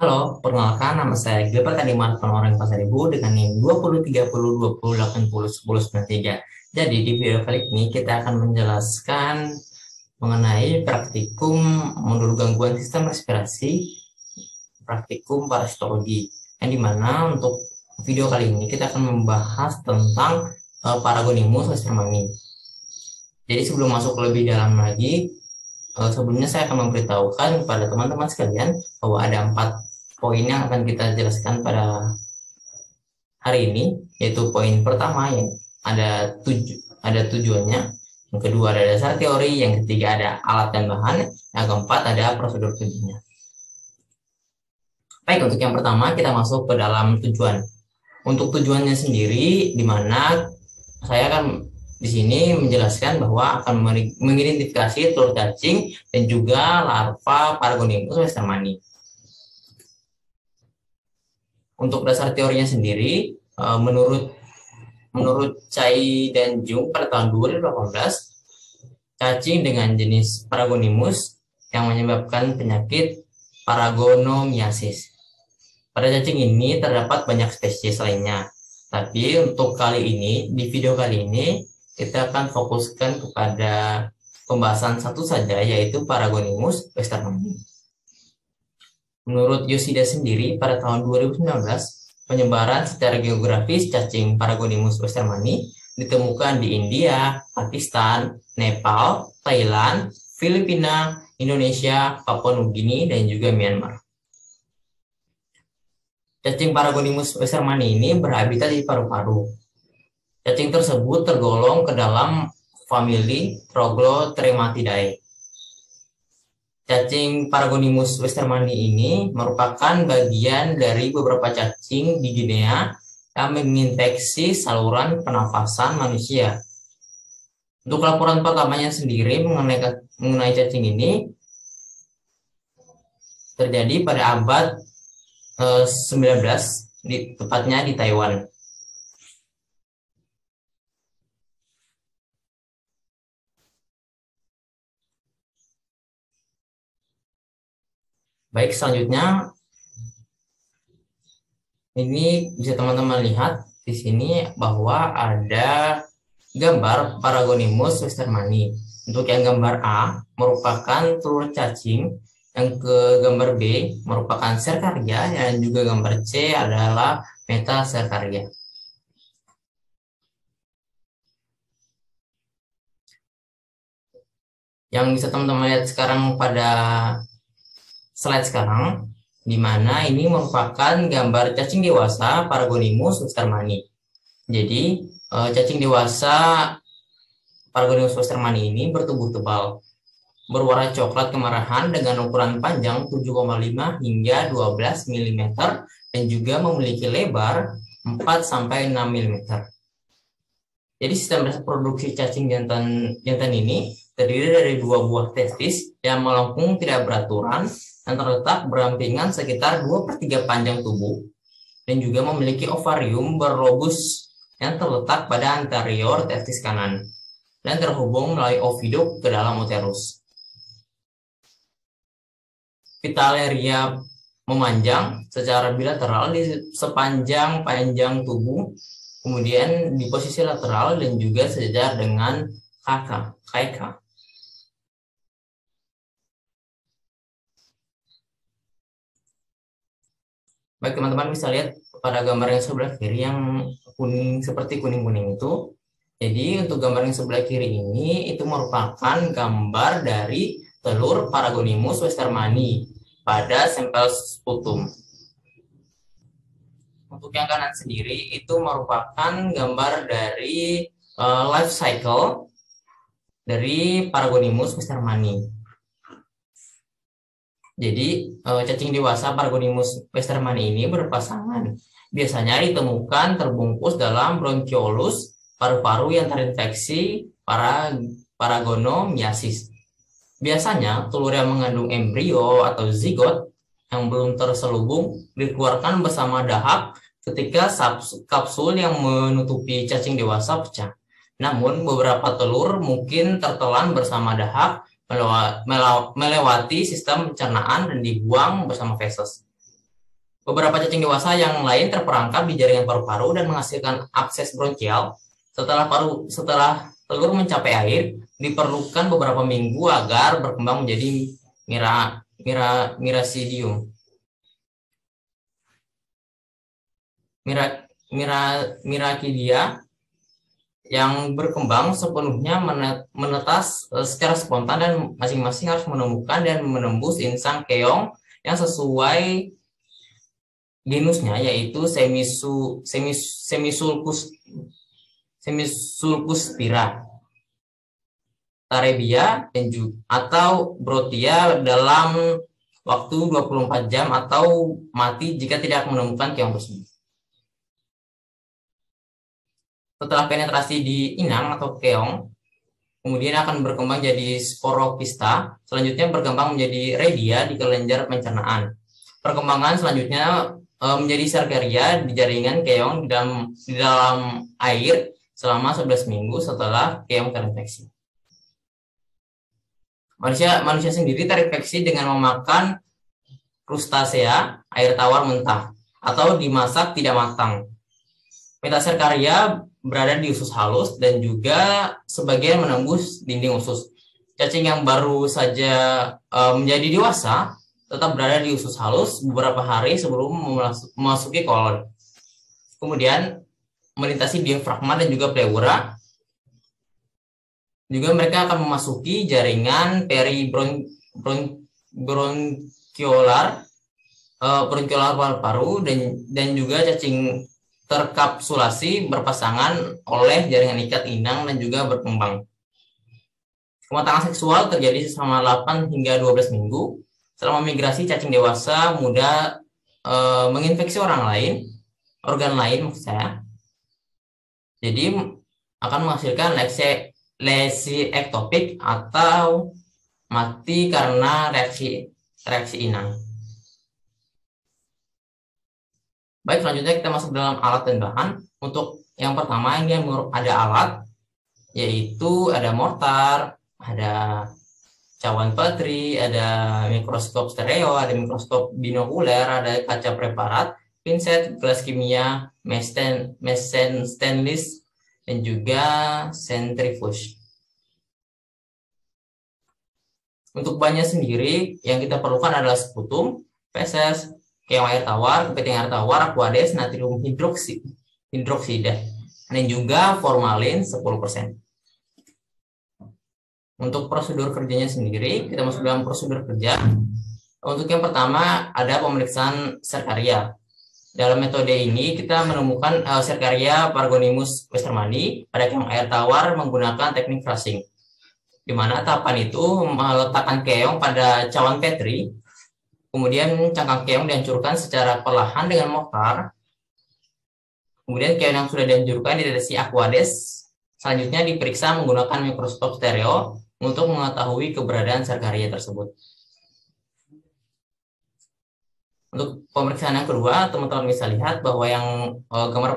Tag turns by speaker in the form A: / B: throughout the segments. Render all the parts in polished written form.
A: Halo, perkenalkan nama saya Gilbert Adiman orang Pasar Ibu dengan NIM 203020801093. Jadi di video kali ini kita akan menjelaskan mengenai praktikum modul gangguan sistem respirasi, praktikum parasitologi. Yang dimana untuk video kali ini kita akan membahas tentang Paragonimus westermani. Jadi sebelum masuk lebih dalam lagi, sebelumnya saya akan memberitahukan kepada teman-teman sekalian bahwa ada 4 poin yang akan kita jelaskan pada hari ini, yaitu poin pertama yang ada tujuannya, yang kedua ada dasar teori, yang ketiga ada alat dan bahan, yang keempat ada prosedur kerjanya. Baik, untuk yang pertama kita masuk ke dalam tujuan. Untuk tujuannya sendiri, di mana saya akan di sini menjelaskan bahwa akan mengidentifikasi telur cacing dan juga larva Paragonimus westermani. Untuk dasar teorinya sendiri, menurut Chai dan Jung pada tahun 2018, cacing dengan jenis Paragonimus yang menyebabkan penyakit paragonomiasis. Pada cacing ini terdapat banyak spesies lainnya, tapi untuk kali ini, di video kali ini, kita akan fokuskan kepada pembahasan satu saja, yaitu Paragonimus westermani. Menurut Yoshida sendiri, pada tahun 2019, penyebaran secara geografis cacing Paragonimus westermani ditemukan di India, Pakistan, Nepal, Thailand, Filipina, Indonesia, Papua Nugini, dan juga Myanmar. Cacing Paragonimus westermani ini berhabitat di paru-paru. Cacing tersebut tergolong ke dalam famili Troglotrematidae. Cacing Paragonimus westermani ini merupakan bagian dari beberapa cacing di Guinea yang menginfeksi saluran pernafasan manusia. Untuk laporan pertamanya sendiri mengenai cacing ini terjadi pada abad 19, tepatnya di Taiwan. Baik, selanjutnya ini bisa teman-teman lihat di sini bahwa ada gambar Paragonimus westermani. Untuk yang gambar A merupakan telur cacing, yang ke gambar B merupakan serkarya, dan juga gambar C adalah metaserkarya. Yang bisa teman-teman lihat sekarang pada slide sekarang, di mana ini merupakan gambar cacing dewasa Paragonimus westermani. Jadi cacing dewasa Paragonimus westermani ini bertubuh tebal, berwarna coklat kemerahan dengan ukuran panjang 7,5 hingga 12 mm dan juga memiliki lebar 4-6 mm. Jadi sistem reproduksi cacing jantan ini terdiri dari 2 buah testis yang melengkung tidak beraturan yang terletak berampingan sekitar 2/3 panjang tubuh, dan juga memiliki ovarium berlobus yang terletak pada anterior testis kanan dan terhubung melalui oviduk ke dalam uterus. Vitaleria memanjang secara bilateral di sepanjang panjang tubuh, kemudian di posisi lateral dan juga sejajar dengan kaika. Baik, teman-teman bisa lihat pada gambar yang sebelah kiri yang kuning, seperti kuning-kuning itu. Jadi untuk gambar yang sebelah kiri ini itu merupakan gambar dari telur Paragonimus westermani pada sampel sputum. Untuk yang kanan sendiri itu merupakan gambar dari life cycle dari Paragonimus westermani. Jadi cacing dewasa Paragonimus westermani ini berpasangan. Biasanya ditemukan terbungkus dalam bronchiolus paru-paru yang terinfeksi paragonomiasis. Biasanya telur yang mengandung embrio atau zigot yang belum terselubung dikeluarkan bersama dahak ketika kapsul yang menutupi cacing dewasa pecah. Namun beberapa telur mungkin tertelan bersama dahak melewati sistem pencernaan dan dibuang bersama feses. Beberapa cacing dewasa yang lain terperangkap di jaringan paru-paru dan menghasilkan abses bronkial. Setelah telur mencapai air, diperlukan beberapa minggu agar berkembang menjadi miracidium. Miracidia yang berkembang sepenuhnya menetas secara spontan dan masing-masing harus menemukan dan menembus insang keong yang sesuai genusnya, yaitu Semisulcus tarebia atau Brotia dalam waktu 24 jam atau mati jika tidak menemukan keong tersebut. Setelah penetrasi di inang atau keong, kemudian akan berkembang jadi sporopista, selanjutnya berkembang menjadi redia di kelenjar pencernaan. Perkembangan selanjutnya menjadi serkaria di jaringan keong di dalam air selama 11 minggu setelah keong terinfeksi. Manusia sendiri terinfeksi dengan memakan krustasea, air tawar mentah, atau dimasak tidak matang. Metaserkaria berada di usus halus dan juga sebagian menembus dinding usus. Cacing yang baru saja menjadi dewasa tetap berada di usus halus beberapa hari sebelum memasuki kolon. Kemudian melintasi diafragma dan juga pleura. Juga mereka akan memasuki jaringan bronchiolar paru-paru dan juga cacing terkapsulasi berpasangan oleh jaringan ikat inang dan juga berkembang. Kematangan seksual terjadi selama 8 hingga 12 minggu. Selama migrasi, cacing dewasa muda menginfeksi organ lain maksud saya. Jadi akan menghasilkan lesi ektopik atau mati karena reaksi inang. Baik, selanjutnya kita masuk dalam alat dan bahan. Untuk yang pertama ini ada alat, yaitu ada mortar, ada cawan Petri, ada mikroskop stereo, ada mikroskop binokuler, ada kaca preparat, pinset, gelas kimia, mesin stainless, dan juga centrifuge. Untuk bahannya sendiri, yang kita perlukan adalah sekutum, feses, keong air tawar, kepiting air tawar, aquades, natrium hidroksida, dan juga formalin 10%. Untuk prosedur kerjanya sendiri, kita masuk dalam prosedur kerja. Untuk yang pertama ada pemeriksaan serkaria. Dalam metode ini kita menemukan serkaria Paragonimus westermani pada keong air tawar menggunakan teknik freezing, di mana tahapan itu meletakkan keong pada cawan Petri. Kemudian cangkang keong dihancurkan secara perlahan dengan mortar. Kemudian keong yang sudah dihancurkan dideteksi aquades. Selanjutnya diperiksa menggunakan mikroskop stereo untuk mengetahui keberadaan serkaria tersebut. Untuk pemeriksaan yang kedua, teman-teman bisa lihat bahwa yang gambar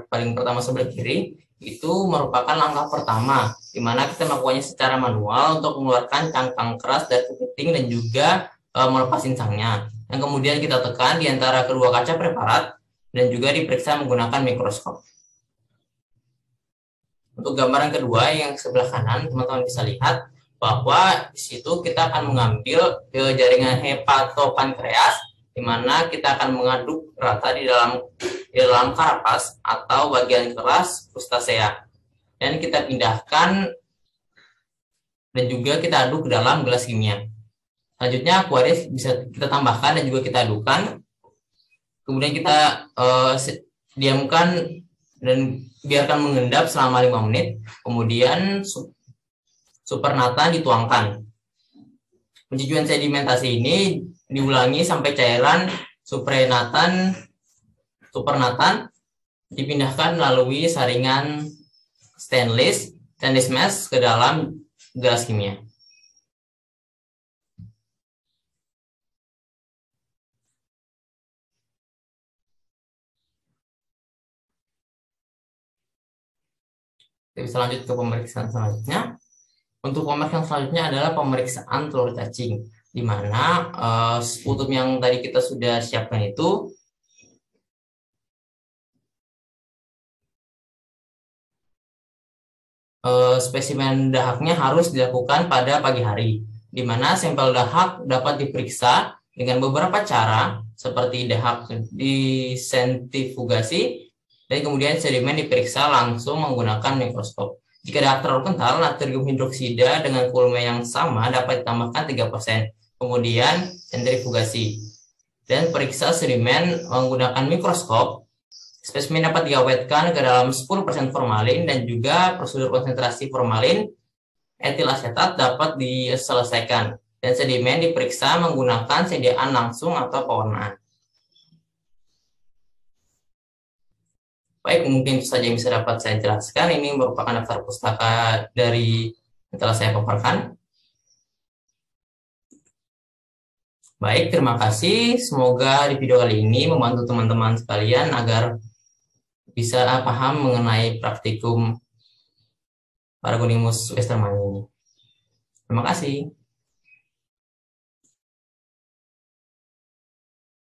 A: paling pertama sebelah kiri, itu merupakan langkah pertama, di mana kita melakukannya secara manual untuk mengeluarkan cangkang keras dari kepiting dan juga melepas insangnya, yang kemudian kita tekan di antara kedua kaca preparat dan juga diperiksa menggunakan mikroskop. Untuk gambaran kedua yang sebelah kanan, teman-teman bisa lihat bahwa di situ kita akan mengambil jaringan hepatopankreas, di mana kita akan mengaduk rata di dalam karapas atau bagian keras krustasea, dan kita pindahkan dan juga kita aduk ke dalam gelas kimia. Selanjutnya aquarius bisa kita tambahkan dan juga kita adukkan. Kemudian kita diamkan dan biarkan mengendap selama 5 menit. Kemudian supernatan dituangkan. Pencucian sedimentasi ini diulangi sampai cairan supernatan dipindahkan melalui saringan stainless mesh ke dalam gelas kimia. Kita bisa lanjut ke pemeriksaan selanjutnya. Untuk pemeriksaan selanjutnya adalah pemeriksaan telur cacing. di mana sputum yang tadi kita sudah siapkan itu spesimen dahaknya harus dilakukan pada pagi hari, di mana sampel dahak dapat diperiksa dengan beberapa cara, seperti dahak disentrifugasi, dan kemudian sedimen diperiksa langsung menggunakan mikroskop. Jika dahak terlalu kental, natrium hidroksida dengan volume yang sama dapat ditambahkan 3%, kemudian sentrifugasi. Dan periksa sedimen menggunakan mikroskop. Spesimen dapat diawetkan ke dalam 10% formalin, dan juga prosedur konsentrasi formalin etil asetat dapat diselesaikan, dan sedimen diperiksa menggunakan sediaan langsung atau pewarnaan. Baik, mungkin itu saja yang bisa dapat saya jelaskan. Ini merupakan daftar pustaka dari yang telah saya paparkan. Baik, terima kasih. Semoga di video kali ini membantu teman-teman sekalian agar bisa paham mengenai praktikum Paragonimus westermani ini. Terima kasih.